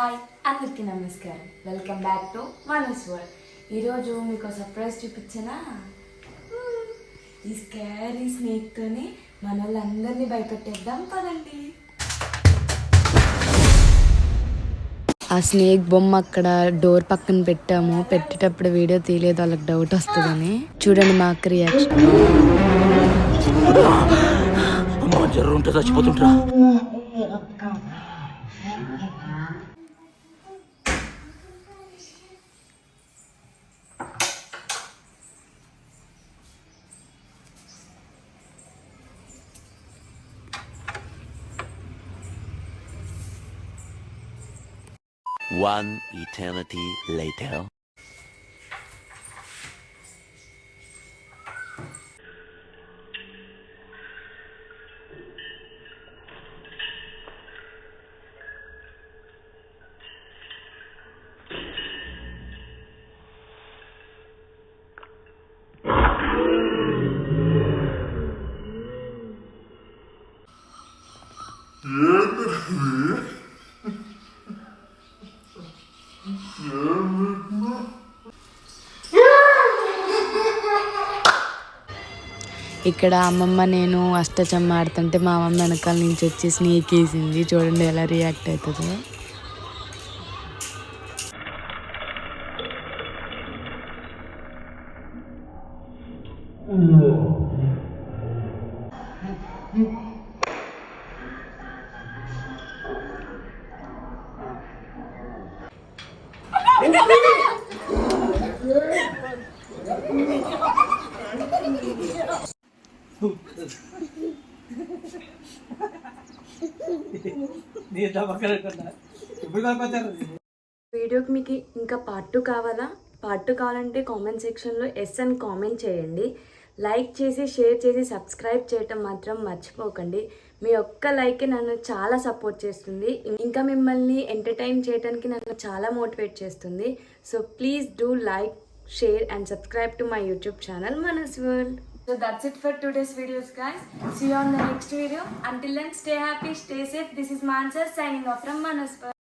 Hi అందరికీ నమస్కారం. Welcome back to Manas world. ఈరోజు మీకు సర్ప్రైజ్ చూపించనా? ఈ స్కారీ స్నేక్తోనే మన వాళ్ళందరినీ భయపెట్టేద్దాం పదండి. ఆ స్నేక్ బొమ్మ అక్కడ డోర్ పక్కన పెట్టాము. పెట్టేటప్పుడు వీడియో తీయలేదు, వాళ్ళకి డౌట్ వస్తుందని. చూడండి మా అక్క రియాక్షన్. చచ్చిపోతుంటా. One eternity later. ఇక్కడ అమ్మమ్మ నేను అష్టచమ్మ ఆడుతుంటే మా అమ్మమ్మ వెనకాల నుంచి వచ్చి స్నేక్ వేసింది. చూడండి ఎలా రియాక్ట్ అవుతుందో. వీడియోకి మీకు ఇంకా పార్ట్ 2 కావాలా? పార్ట్ 2 కావాలంటే కామెంట్ సెక్షన్లో ఎస్ అని కామెంట్ చేయండి. లైక్ చేసి షేర్ చేసి సబ్స్క్రైబ్ చేయటం మాత్రం మర్చిపోకండి. మీ ఒక్క లైక్ నన్ను చాలా సపోర్ట్ చేస్తుంది, ఇంకా మిమ్మల్ని ఎంటర్టైన్ చేయడానికి నన్ను చాలా మోటివేట్ చేస్తుంది. So please do like, share and subscribe to my YouTube channel Manas World. So that's it for today's videos guys. See you on the next video. Until then, stay happy, stay safe. This is Mansa signing off from Manas World.